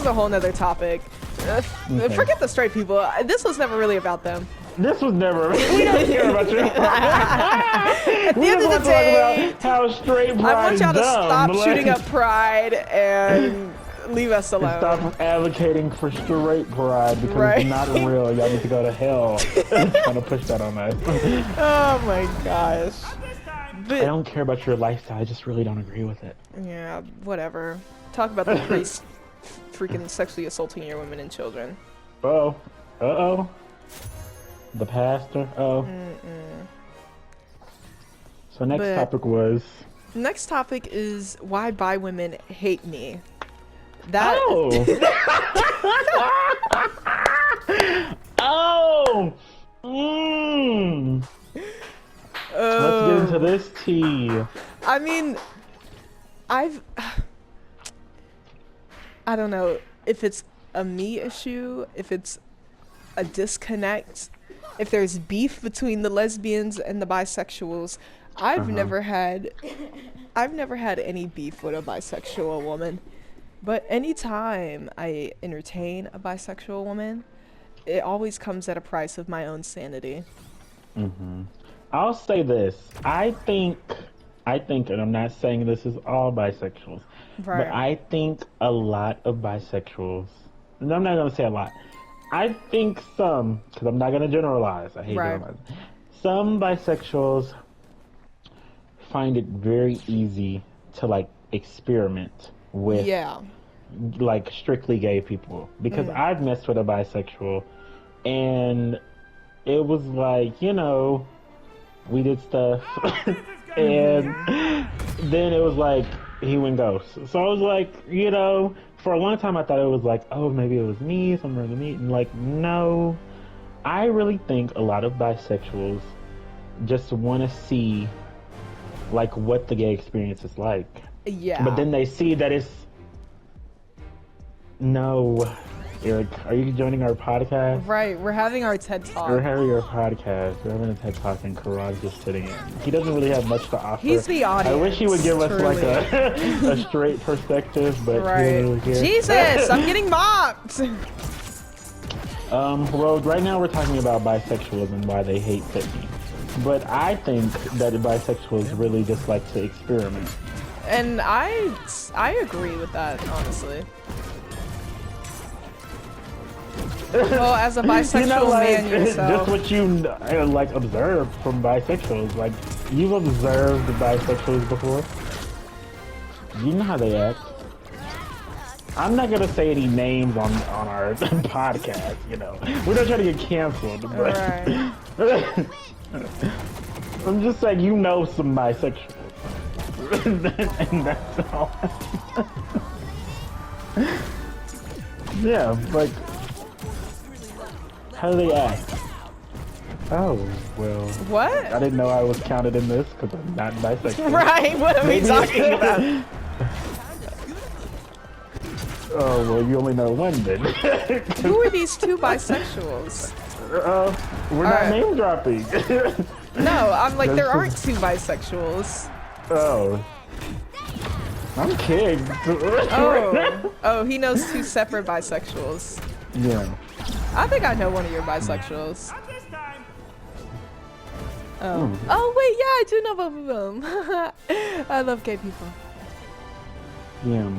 a whole nother topic. Okay. Forget the straight people. This was never really about them. This was never. We don't care about you. At the We end just of the want to talk day, about how straight pride I want y'all to is dumb. stop Like, shooting up Pride and leave us and alone. stop advocating for straight pride because Right. it's not real. Y'all need to go to hell. Trying to push that on us. Oh my gosh. I But don't care about your lifestyle. I just really don't agree with it. yeah, whatever. Talk about the priest freaking sexually assaulting your women and children. Uh-oh. Uh-oh. The pastor. Uh-oh. So next But- topic was... Next topic is why bi women hate me. That Oh! Oh! Mmm! Let's get into this tea. I mean, I don't know if it's a me issue, if it's a disconnect, if there's beef between the lesbians and the bisexuals. I've never had any beef with a bisexual woman, but anytime I entertain a bisexual woman, it always comes at a price of my own sanity. I'll say this. I think, and I'm not saying this is all bisexuals, Right. but I think a lot of bisexuals, and I'm not going to say a lot, I think some, because I'm not going to generalize, I hate Right. generalizing, some bisexuals find it very easy to, like, experiment with, Yeah. like, strictly gay people. Because I've messed with a bisexual, and it was like, you know, we did stuff, and then it was like, he went ghost. So I was like, you know, for a long time I thought it was like, oh, maybe it was me, somewhere in the meat, and like, no. I really think a lot of bisexuals just want to see, like, what the gay experience is like. Yeah. But then they see that it's... No. Eric, are you joining our podcast? Right, we're having our TED Talk. We're having our podcast. We're having a TED Talk, and Karad's just sitting in. He doesn't really have much to offer. He's the audience. I wish he would give us like truly. a straight perspective, but Right. he doesn't really care. Jesus, I'm getting mocked. Well, right now we're talking about bisexuals and why they hate Sydney. But I think that bisexuals really just like to experiment. And I agree with that, honestly. Well, as a bisexual You know, like, man yourself. just what you like observed from bisexuals. Like, you've observed bisexuals before. You know how they act. I'm not gonna say any names on our podcast. You know, we're not trying to get canceled. But Right. I'm just saying, you know, some bisexuals, and that's all. Yeah, like. How do they act? Oh, well. What? I didn't know I was counted in this because I'm not bisexual. Right, what are we talking about? Oh, well, you only know one then. Who are these two bisexuals? We're not Alright. name dropping. No, I'm like, there That's aren't two bisexuals. Oh. I'm kidding. Oh, he knows two separate bisexuals. Yeah. I think I know one of your bisexuals. Oh. Oh, wait, yeah, I do know both of them. I love gay people. Yeah.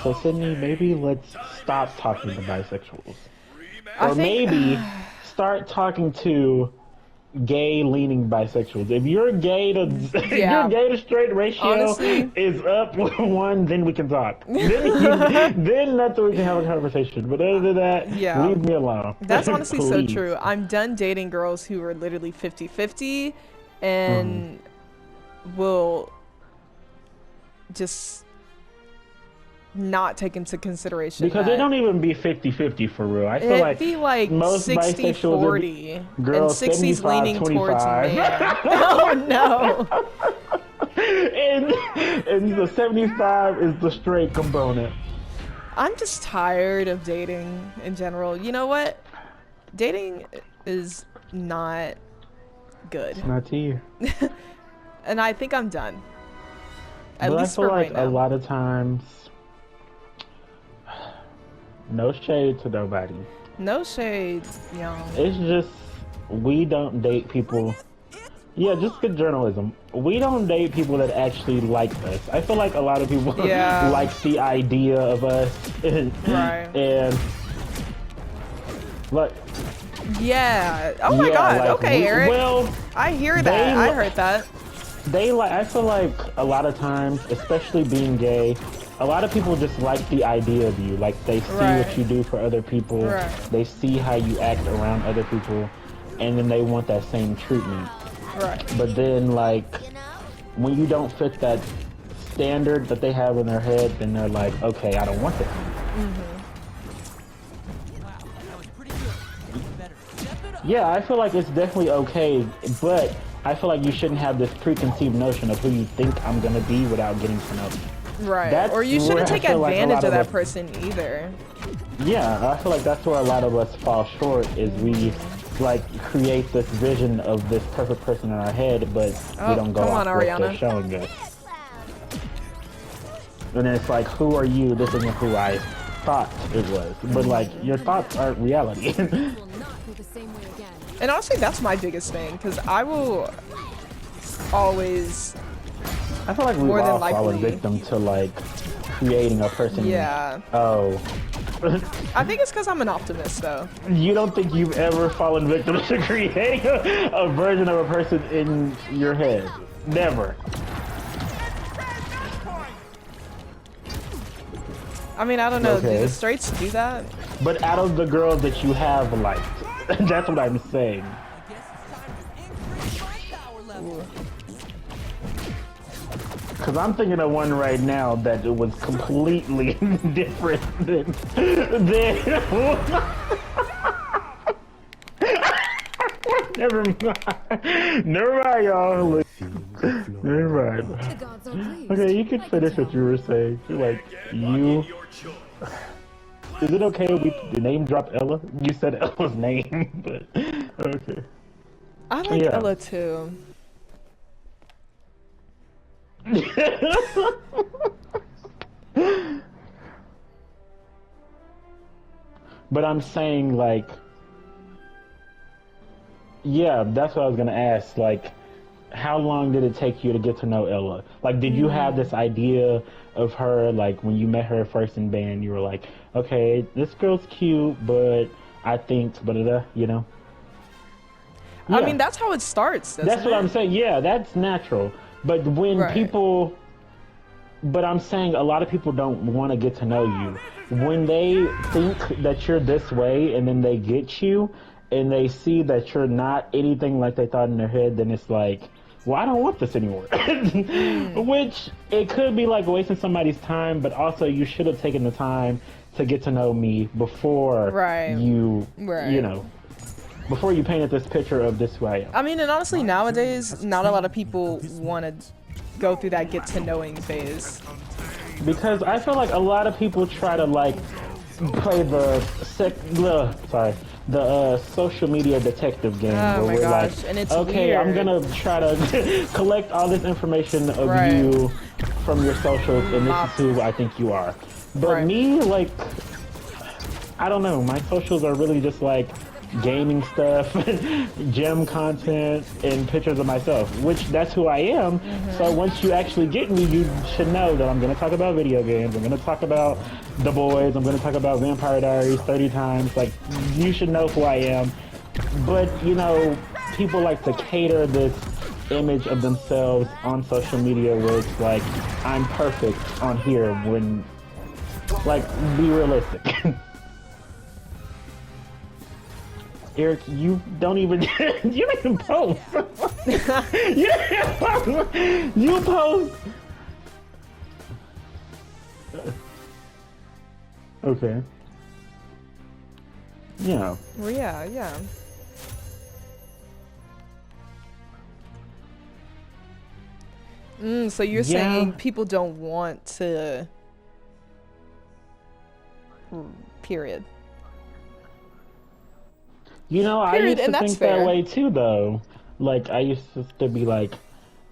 So, Sydney, maybe let's stop talking to bisexuals. I Or think- maybe start talking to gay-leaning bisexuals. If you're gay to if Yeah. your gay to straight ratio Honestly. is up one, then we can talk. Then that's when we can have a conversation. But other than that, Yeah. leave me alone. That's honestly so Please. true. I'm done dating girls who are literally 50-50 and will just not take into consideration Because that. they don't even be 50-50 for real. I feel It'd like be like most bisexuals would be 60-40 and girls 60's leaning 75, towards 25. man. Oh no. and the 75 is the straight component. I'm just tired of dating in general. You know what? Dating is not good. Not to you. And I think I'm done. At But least I feel for like right now. a lot of times no shade to nobody. No shade, young. It's just we don't date people. Yeah, just good journalism. We don't date people that actually like us. I feel like a lot of people like the idea of us. Right. And like, yeah. Oh my god. like, okay, Eric. Well, I hear that. I heard that. I feel like a lot of times, especially being gay, a lot of people just like the idea of you. Like, they see what you do for other people. Right. They see how you act around other people, and then they want that same treatment. Right. But then, like, when you don't fit that standard that they have in their head, then they're like, okay, I don't want that. Yeah, I feel like it's definitely okay, but I feel like you shouldn't have this preconceived notion of who you think I'm gonna be without getting to know me. Right. Or you shouldn't take advantage of that person either. Yeah, I feel like that's where a lot of us fall short, is we like create this vision of this perfect person in our head, but we don't go off what they're showing us. And then it's like, who are you? This isn't who I thought it was. But like, your thoughts aren't reality. And honestly, that's my biggest thing, because I will always, I feel like we've all fallen victim to like creating a person. Yeah. Oh. I think it's because I'm an optimist, though. You don't think you've ever fallen victim to creating a version of a person in your head? Never. I mean, I don't know. Do the straights do that? But out of the girls that you have liked, that's what I'm saying. Because I'm thinking of one right now that it was completely different than Never mind. Never mind, y'all. Never mind. Okay, you can finish what you were saying. Like, you... Is it okay if we name drop Ella? You said Ella's name, but... Okay. I like Ella, too. But I'm saying, like... Yeah, that's what I was gonna ask. Like, how long did it take you to get to know Ella? Like, did you have this idea of her, like, when you met her first in band, you were like, okay, this girl's cute, but I think, you know? Yeah. I mean, that's how it starts. That's what I'm saying. Yeah, that's natural. But when people... But I'm saying a lot of people don't want to get to know you. When they think that you're this way and then they get you and they see that you're not anything like they thought in their head, then it's like, well, I don't want this anymore. Which, it could be like wasting somebody's time, but also you should have taken the time to get to know me before you know, before you painted this picture of this who I am. I mean, and honestly, nowadays, not a lot of people want to go through that get-to-knowing phase. Because I feel like a lot of people try to, like, play the social media detective game where we're like, and it's okay, weird. I'm gonna try to collect all this information of you from your socials, and this is who I think you are. But me, like, I don't know, my socials are really just like gaming stuff, gem content, and pictures of myself, which that's who I am. So once you actually get me, you should know that I'm going to talk about video games, I'm going to talk about The Boys, I'm going to talk about Vampire Diaries 30 times. Like, you should know who I am. But, you know, people like to cater this image of themselves on social media where it's like, I'm perfect on here, when, like, be realistic. Eric, you don't even, you don't even post. You post. Okay. Yeah. Well, yeah. So you're saying people don't want to... Period. You know, I used to think that way too, though. Like, I used to be like,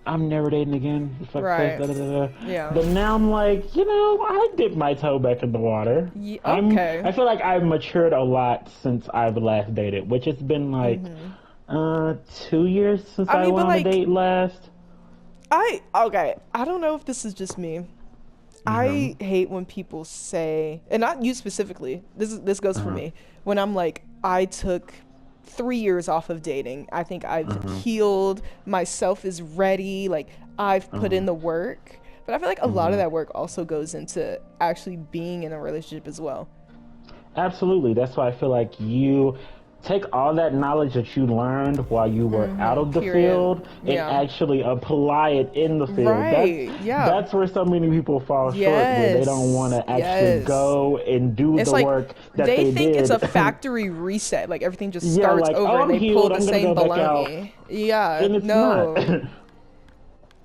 I'm never dating again. Fuck Right. this, da, da, da, da. Yeah. But now I'm like, I dipped my toe back in the water. Okay. I feel like I've matured a lot since I've last dated, which has been like 2 years since I mean, went but on a date last. Okay, I don't know if this is just me. I hate when people say, and not you specifically, this goes for me, when I'm like, I took 3 years off of dating. I think I've healed, myself is ready, like I've put in the work. But I feel like a lot of that work also goes into actually being in a relationship as well. Absolutely. That's why I feel like you take all that knowledge that you learned while you were out of the field and actually apply it in the field. Right. That's where so many people fall short, where they don't want to actually go and do the like work that they think did. it's a factory reset, like everything just starts like, over and they healed, pull the same baloney. Yeah, and it's no. not.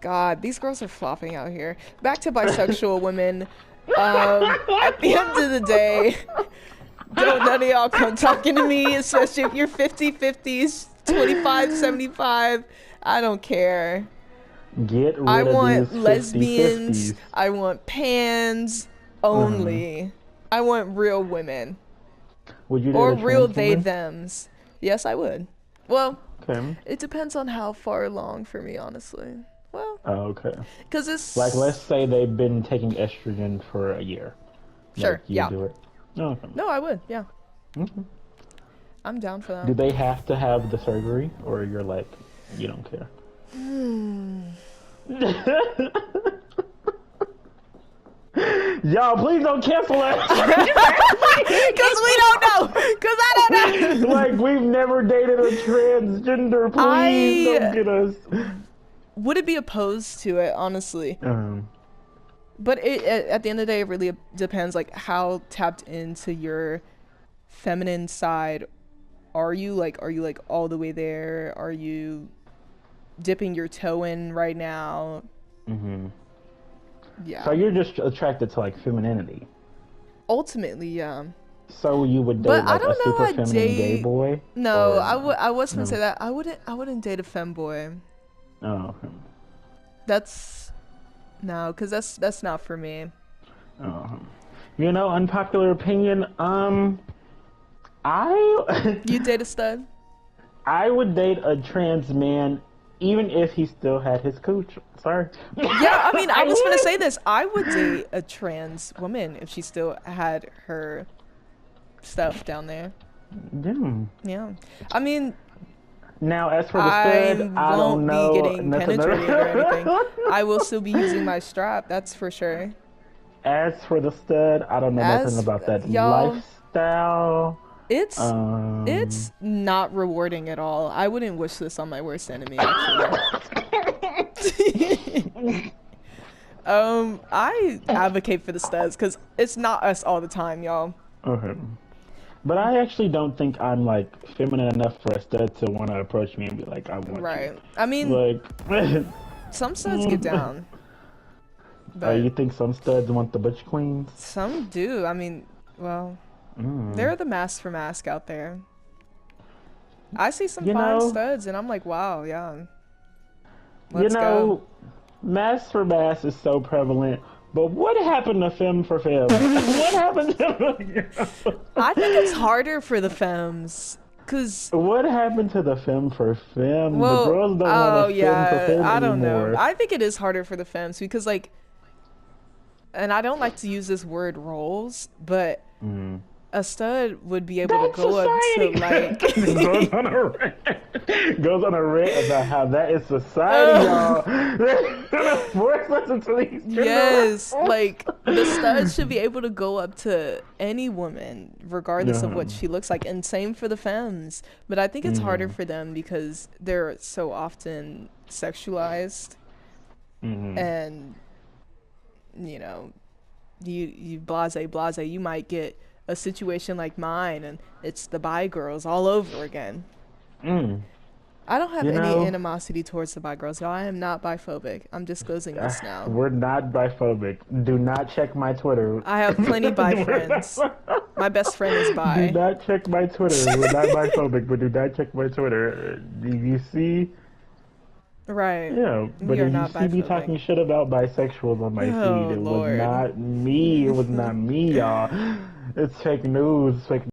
God, these girls are flopping out here. Back to bisexual women. At the end of the day, don't none of y'all come talking to me, especially if you're 50-50s, 25-75. I don't care. Get rid I of want these lesbians. 50-50s. I want pans only. I want real women. Would you date Or a real trans they woman? thems. Yes, I would. Well, Okay. it depends on how far along for me, honestly. Well, Oh, okay. because it's Like, let's say they've been taking estrogen for a year. Sure, Like, you yeah. do it. Oh, okay. No, I would. Yeah, Okay. I'm down for Do that. they have to have the surgery, or you're like, you don't care? Y'all, please don't cancel us. Because we don't know. Because I don't know. Like, we've never dated a transgender. Please don't get us. Would it be opposed to it, honestly? Um, But at the end of the day, it really depends, like, how tapped into your feminine side are you? Like, are you, like, all the way there? Are you dipping your toe in right now? Yeah. So you're just attracted to, like, femininity. Ultimately, yeah. So you would date But I like don't a know, super I'd feminine date- gay boy? No, Or- I was gonna no. say that I wouldn't date a femboy. Oh, okay. That's no, because that's not for me. Oh. Unpopular opinion. I You date a stud? I would date a trans man, even if he still had his cooch. Sorry. Yeah, I mean, I was gonna say this. I would date a trans woman if she still had her stuff down there. Yeah. Yeah, I mean, Now, as for the I stud, I don't won't know. be getting nothing- penetrated or anything. I will still be using my strap. That's for sure. As for the stud, I don't know nothing about that y'all- lifestyle. It's Um, it's not rewarding at all. I wouldn't wish this on my worst enemy, actually. I advocate for the studs because it's not us all the time, y'all. Okay. But I actually don't think I'm like feminine enough for a stud to want to approach me and be like, I want Right. you. I mean, Like, some studs get down. But you think some studs want the butch queens? some do. I mean, well, they're the mask for mask out there. I see some You fine know- studs and I'm like, wow, yeah. Let's go. mass for mass is so prevalent. But what happened to femme for femme? What happened to I think it's harder for the femmes. Cause What happened to the femme for femme? well, The girls don't oh want a femme for femme I don't anymore. know. I think it is harder for the femmes because like, and I don't like to use this word roles, but a stud would be able That's to go up to like. goes on a rant about how that is society, y'all. Force us into these gender Yes, roles. like the stud should be able to go up to any woman, regardless of what she looks like, and same for the femmes. But I think it's harder for them because they're so often sexualized, and you blase. You might get a situation like mine, and it's the bi girls all over again. I don't have You any know- animosity towards the bi girls, y'all. I am not biphobic. I'm disclosing this now. We're not biphobic. Do not check my Twitter. I have plenty bi friends. My best friend is Do bi. not check my Twitter. We're not biphobic, but do not check my Twitter. Do you see? Right. Yeah, but You're if you not see me talking biphobic. shit about bisexuals on my Oh feed, it was Lord. not me. It was not me, y'all. It's fake news. It's fake